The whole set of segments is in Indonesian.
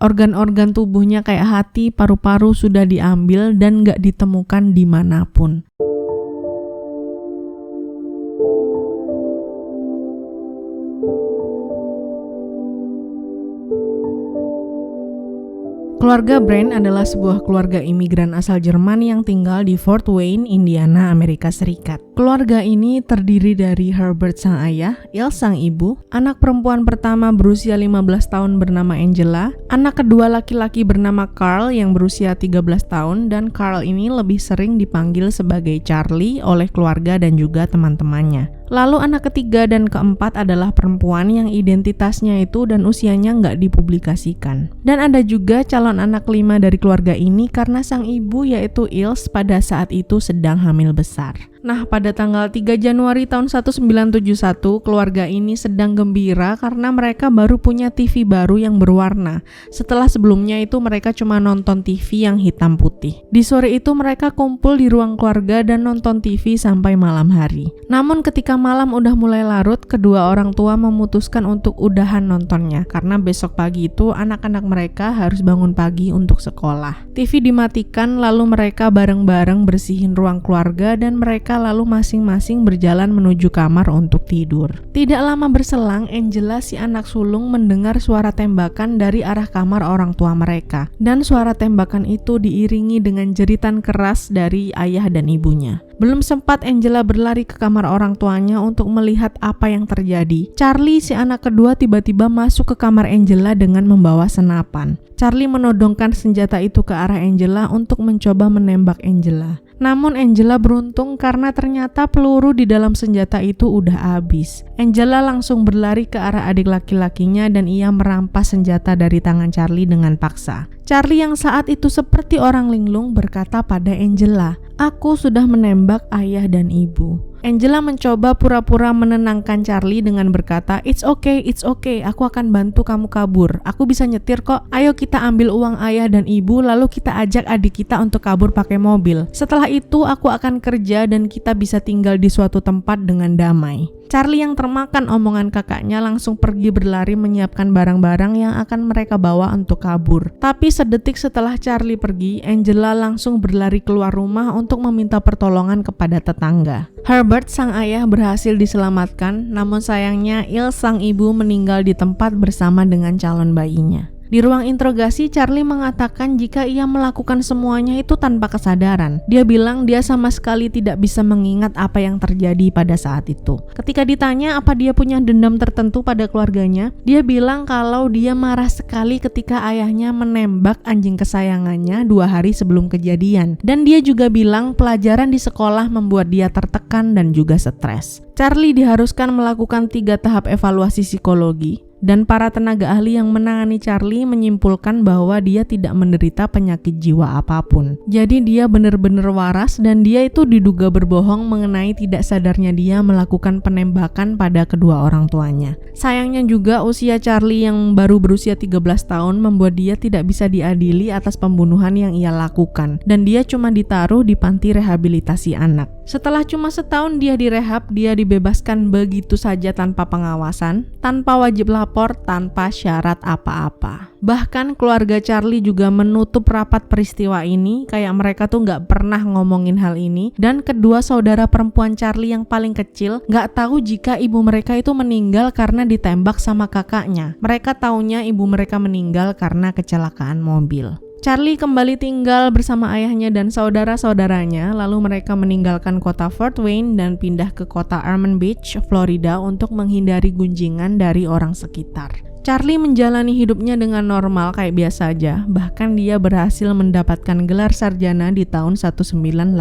Organ-organ tubuhnya kayak hati, paru-paru sudah diambil dan gak ditemukan dimanapun. Keluarga Brand adalah sebuah keluarga imigran asal Jerman yang tinggal di Fort Wayne, Indiana, Amerika Serikat. Keluarga ini terdiri dari Herbert sang ayah, Il sang ibu, anak perempuan pertama berusia 15 tahun bernama Angela, anak kedua laki-laki bernama Carl yang berusia 13 tahun, dan Carl ini lebih sering dipanggil sebagai Charlie oleh keluarga dan juga teman-temannya. Lalu anak ketiga dan keempat adalah perempuan yang identitasnya itu dan usianya nggak dipublikasikan. Dan ada juga calon anak 5 dari keluarga ini karena sang ibu yaitu Ilse pada saat itu sedang hamil besar. Nah, pada tanggal 3 Januari tahun 1971, keluarga ini sedang gembira karena mereka baru punya TV baru yang berwarna. Setelah sebelumnya itu mereka cuma nonton TV yang hitam putih. Di sore itu mereka kumpul di ruang keluarga dan nonton TV sampai malam hari. Namun ketika malam udah mulai larut, kedua orang tua memutuskan untuk udahan nontonnya karena besok pagi itu anak-anak mereka harus bangun pagi untuk sekolah. TV dimatikan lalu mereka bareng-bareng bersihin ruang keluarga dan mereka lalu masing-masing berjalan menuju kamar untuk tidur. Tidak lama berselang, Angela si anak sulung mendengar suara tembakan dari arah kamar orang tua mereka. Dan suara tembakan itu diiringi dengan jeritan keras dari ayah dan ibunya. Belum sempat Angela berlari ke kamar orang tuanya untuk melihat apa yang terjadi. Charlie si anak kedua tiba-tiba masuk ke kamar Angela dengan membawa senapan. Charlie menodongkan senjata itu ke arah Angela untuk mencoba menembak Angela. Namun Angela beruntung karena ternyata peluru di dalam senjata itu udah habis. Angela langsung berlari ke arah adik laki-lakinya dan ia merampas senjata dari tangan Charlie dengan paksa. Charlie yang saat itu seperti orang linglung berkata pada Angela, "Aku sudah menembak ayah dan ibu." Angela mencoba pura-pura menenangkan Charlie dengan berkata, it's okay, aku akan bantu kamu kabur. Aku bisa nyetir kok. Ayo kita ambil uang ayah dan ibu lalu kita ajak adik kita untuk kabur pakai mobil. Setelah itu aku akan kerja dan kita bisa tinggal di suatu tempat dengan damai. Charlie yang termakan omongan kakaknya langsung pergi berlari menyiapkan barang-barang yang akan mereka bawa untuk kabur. Tapi sedetik setelah Charlie pergi, Angela langsung berlari keluar rumah untuk meminta pertolongan kepada tetangga. Herbert sang ayah berhasil diselamatkan, namun sayangnya Ilse sang ibu meninggal di tempat bersama dengan calon bayinya. Di ruang interogasi, Charlie mengatakan jika ia melakukan semuanya itu tanpa kesadaran. Dia bilang dia sama sekali tidak bisa mengingat apa yang terjadi pada saat itu. Ketika ditanya apa dia punya dendam tertentu pada keluarganya, dia bilang kalau dia marah sekali ketika ayahnya menembak anjing kesayangannya 2 hari sebelum kejadian. Dan dia juga bilang pelajaran di sekolah membuat dia tertekan dan juga stres. Charlie diharuskan melakukan 3 tahap evaluasi psikologi. Dan para tenaga ahli yang menangani Charlie menyimpulkan bahwa dia tidak menderita penyakit jiwa apapun. Jadi dia benar-benar waras dan dia itu diduga berbohong mengenai tidak sadarnya dia melakukan penembakan pada kedua orang tuanya. Sayangnya juga usia Charlie yang baru berusia 13 tahun membuat dia tidak bisa diadili atas pembunuhan yang ia lakukan. Dan dia cuma ditaruh di panti rehabilitasi anak. Setelah cuma setahun dia direhab, dia dibebaskan begitu saja tanpa pengawasan, tanpa wajib lapor, tanpa syarat apa-apa. Bahkan keluarga Charlie juga menutup rapat peristiwa ini, kayak mereka tuh gak pernah ngomongin hal ini. Dan kedua saudara perempuan Charlie yang paling kecil gak tahu jika ibu mereka itu meninggal karena ditembak sama kakaknya. Mereka taunya ibu mereka meninggal karena kecelakaan mobil. Charlie kembali tinggal bersama ayahnya dan saudara-saudaranya, lalu mereka meninggalkan kota Fort Wayne dan pindah ke kota Ormond Beach, Florida untuk menghindari gunjingan dari orang sekitar. Charlie menjalani hidupnya dengan normal kayak biasa aja, bahkan dia berhasil mendapatkan gelar sarjana di tahun 1984.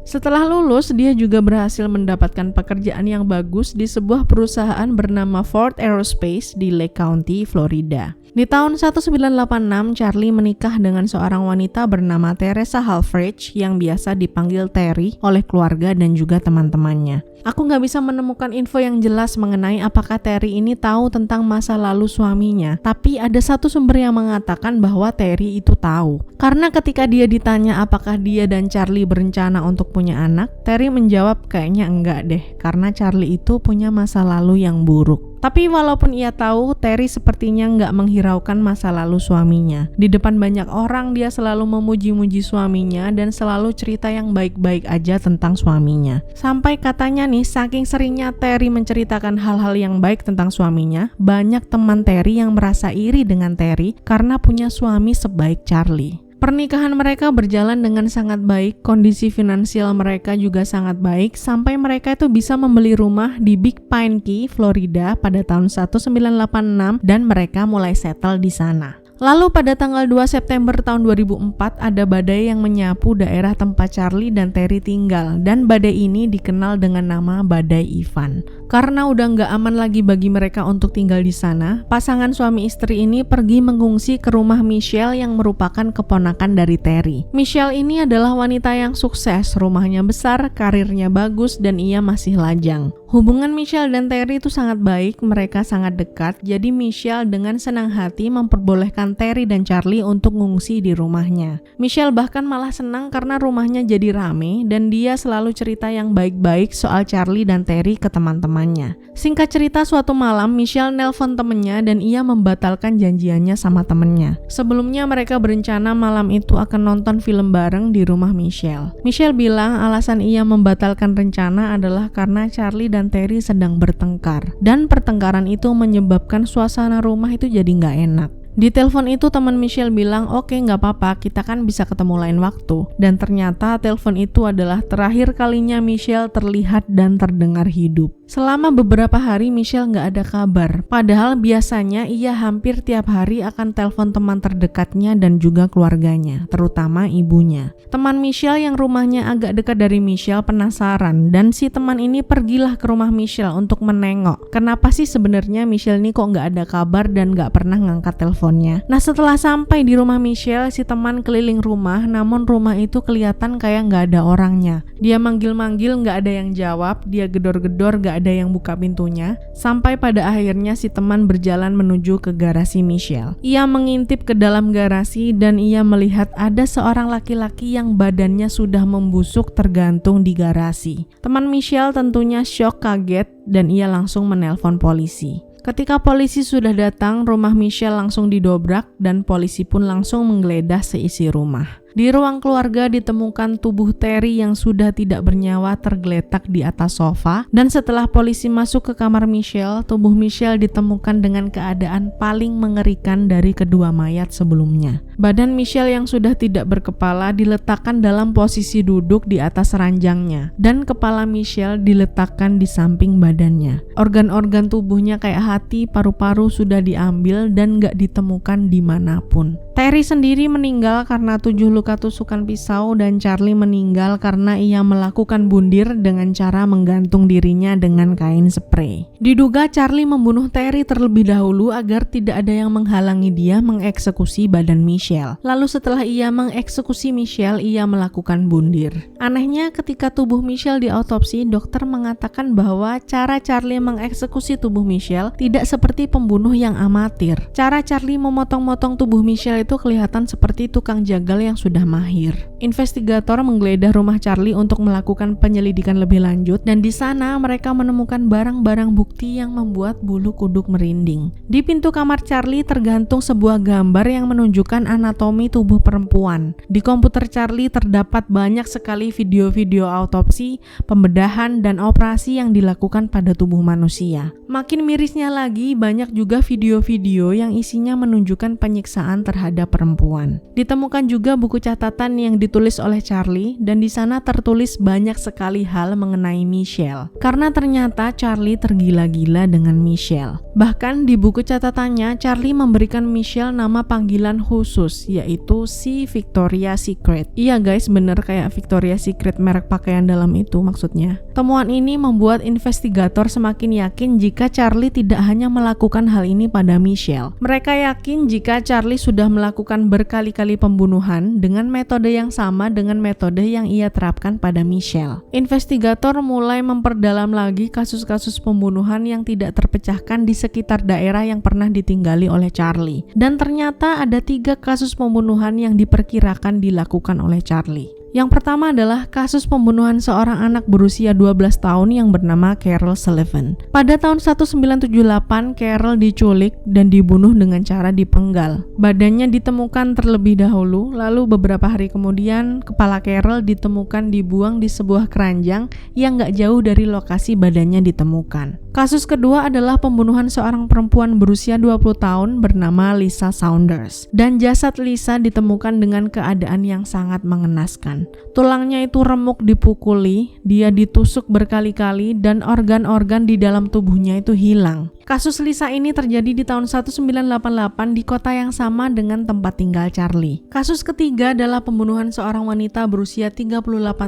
Setelah lulus, dia juga berhasil mendapatkan pekerjaan yang bagus di sebuah perusahaan bernama Ford Aerospace di Lake County, Florida. Di tahun 1986, Charlie menikah dengan seorang wanita bernama Teresa Halfridge yang biasa dipanggil Terry oleh keluarga dan juga teman-temannya. Aku gak bisa menemukan info yang jelas mengenai apakah Terry ini tahu tentang masa lalu suaminya, tapi ada satu sumber yang mengatakan bahwa Terry itu tahu. Karena ketika dia ditanya apakah dia dan Charlie berencana untuk punya anak, Terry menjawab kayaknya enggak deh, karena Charlie itu punya masa lalu yang buruk. Tapi walaupun ia tahu, Terry sepertinya nggak menghiraukan masa lalu suaminya. Di depan banyak orang, dia selalu memuji-muji suaminya dan selalu cerita yang baik-baik aja tentang suaminya. Sampai katanya nih, saking seringnya Terry menceritakan hal-hal yang baik tentang suaminya, banyak teman Terry yang merasa iri dengan Terry karena punya suami sebaik Charlie. Pernikahan mereka berjalan dengan sangat baik, kondisi finansial mereka juga sangat baik, sampai mereka itu bisa membeli rumah di Big Pine Key, Florida pada tahun 1986 dan mereka mulai settle di sana. Lalu pada tanggal 2 September tahun 2004 ada badai yang menyapu daerah tempat Charlie dan Terry tinggal, dan badai ini dikenal dengan nama Badai Ivan. Karena udah nggak aman lagi bagi mereka untuk tinggal di sana, pasangan suami istri ini pergi mengungsi ke rumah Michelle yang merupakan keponakan dari Terry. Michelle ini adalah wanita yang sukses, rumahnya besar, karirnya bagus, dan ia masih lajang. Hubungan Michelle dan Terry itu sangat baik, mereka sangat dekat, jadi Michelle dengan senang hati memperbolehkan Terry dan Charlie untuk ngungsi di rumahnya. Michelle bahkan malah senang karena rumahnya jadi rame dan dia selalu cerita yang baik-baik soal Charlie dan Terry ke teman-temannya. Singkat cerita, suatu malam Michelle nelpon temennya dan ia membatalkan janjiannya sama temennya. Sebelumnya mereka berencana malam itu akan nonton film bareng di rumah Michelle. Michelle bilang alasan ia membatalkan rencana adalah karena Charlie dan Terry sedang bertengkar, dan pertengkaran itu menyebabkan suasana rumah itu jadi nggak enak. Di telepon itu teman Michelle bilang, oke nggak apa-apa, kita kan bisa ketemu lain waktu. Dan ternyata telepon itu adalah terakhir kalinya Michelle terlihat dan terdengar hidup. Selama beberapa hari Michelle nggak ada kabar, padahal biasanya ia hampir tiap hari akan telepon teman terdekatnya dan juga keluarganya, terutama ibunya. Teman Michelle yang rumahnya agak dekat dari Michelle penasaran, dan si teman ini pergilah ke rumah Michelle untuk menengok. Kenapa sih sebenarnya Michelle ini kok nggak ada kabar dan nggak pernah ngangkat teleponnya? Nah, setelah sampai di rumah Michelle, si teman keliling rumah, namun rumah itu kelihatan kayak nggak ada orangnya. Dia manggil-manggil nggak ada yang jawab, dia gedor-gedor nggak ada yang buka pintunya, sampai pada akhirnya si teman berjalan menuju ke garasi Michelle. Ia mengintip ke dalam garasi dan ia melihat ada seorang laki-laki yang badannya sudah membusuk tergantung di garasi. Teman Michelle tentunya syok, kaget, dan ia langsung menelpon polisi. Ketika polisi sudah datang, rumah Michelle langsung didobrak dan polisi pun langsung menggeledah seisi rumah. Di ruang keluarga ditemukan tubuh Terry yang sudah tidak bernyawa tergeletak di atas sofa, dan setelah polisi masuk ke kamar Michelle, tubuh Michelle ditemukan dengan keadaan paling mengerikan dari kedua mayat sebelumnya. Badan Michelle yang sudah tidak berkepala diletakkan dalam posisi duduk di atas ranjangnya, dan kepala Michelle diletakkan di samping badannya. Organ-organ tubuhnya kayak hati, paru-paru sudah diambil dan gak ditemukan dimanapun. Terry sendiri meninggal karena 7 luka tusukan pisau dan Charlie meninggal karena ia melakukan bundir dengan cara menggantung dirinya dengan kain spray. Diduga Charlie membunuh Terry terlebih dahulu agar tidak ada yang menghalangi dia mengeksekusi badan Michelle. Lalu setelah ia mengeksekusi Michelle, ia melakukan bundir. Anehnya ketika tubuh Michelle diautopsi, dokter mengatakan bahwa cara Charlie mengeksekusi tubuh Michelle tidak seperti pembunuh yang amatir. Cara Charlie memotong-motong tubuh Michelle itu kelihatan seperti tukang jagal yang sudah mahir. Investigator menggeledah rumah Charlie untuk melakukan penyelidikan lebih lanjut, dan di sana mereka menemukan barang-barang bukti yang membuat bulu kuduk merinding. Di pintu kamar Charlie tergantung sebuah gambar yang menunjukkan anatomi tubuh perempuan. Di komputer Charlie terdapat banyak sekali video-video autopsi, pembedahan, dan operasi yang dilakukan pada tubuh manusia. Makin mirisnya lagi, banyak juga video-video yang isinya menunjukkan penyiksaan terhadap perempuan. Ditemukan juga buku catatan yang ditulis oleh Charlie, dan di sana tertulis banyak sekali hal mengenai Michelle. Karena ternyata Charlie tergila-gila dengan Michelle. Bahkan di buku catatannya, Charlie memberikan Michelle nama panggilan khusus, yaitu si Victoria's Secret. Iya guys, bener kayak Victoria's Secret, merek pakaian dalam itu maksudnya. Temuan ini membuat investigator semakin yakin jika Charlie tidak hanya melakukan hal ini pada Michelle. Mereka yakin jika Charlie sudah melakukan berkali-kali pembunuhan dengan metode yang sama dengan metode yang ia terapkan pada Michelle. Investigator mulai memperdalam lagi kasus-kasus pembunuhan yang tidak terpecahkan di sekitar daerah yang pernah ditinggali oleh Charlie. Dan ternyata ada 3 kasus pembunuhan yang diperkirakan dilakukan oleh Charlie. Yang pertama adalah kasus pembunuhan seorang anak berusia 12 tahun yang bernama Carol Sullivan. Pada tahun 1978, Carol diculik dan dibunuh dengan cara dipenggal. Badannya ditemukan terlebih dahulu, lalu beberapa hari kemudian kepala Carol ditemukan dibuang di sebuah keranjang yang gak jauh dari lokasi badannya ditemukan. Kasus kedua adalah pembunuhan seorang perempuan berusia 20 tahun bernama Lisa Saunders. Dan jasad Lisa ditemukan dengan keadaan yang sangat mengenaskan. Tulangnya itu remuk dipukuli, dia ditusuk berkali-kali dan organ-organ di dalam tubuhnya itu hilang. Kasus Lisa ini terjadi di tahun 1988 di kota yang sama dengan tempat tinggal Charlie. Kasus ketiga adalah pembunuhan seorang wanita berusia 38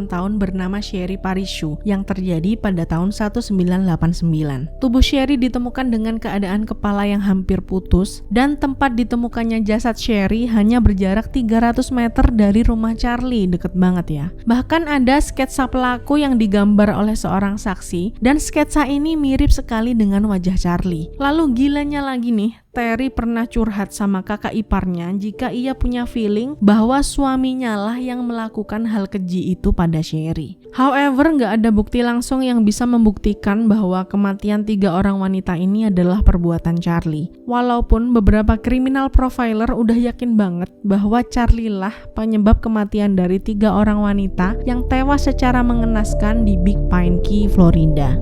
tahun bernama Sherry Parishu yang terjadi pada tahun 1989. Tubuh Sherry ditemukan dengan keadaan kepala yang hampir putus dan tempat ditemukannya jasad Sherry hanya berjarak 300 meter dari rumah Charlie, deket banget ya. Bahkan ada sketsa pelaku yang digambar oleh seorang saksi dan sketsa ini mirip sekali dengan wajah Charlie. Lalu gilanya lagi nih, Terry pernah curhat sama kakak iparnya jika ia punya feeling bahwa suaminya lah yang melakukan hal keji itu pada Sherry. However, nggak ada bukti langsung yang bisa membuktikan bahwa kematian 3 orang wanita ini adalah perbuatan Charlie. Walaupun beberapa criminal profiler udah yakin banget bahwa Charlie lah penyebab kematian dari 3 orang wanita yang tewas secara mengenaskan di Big Pine Key, Florida.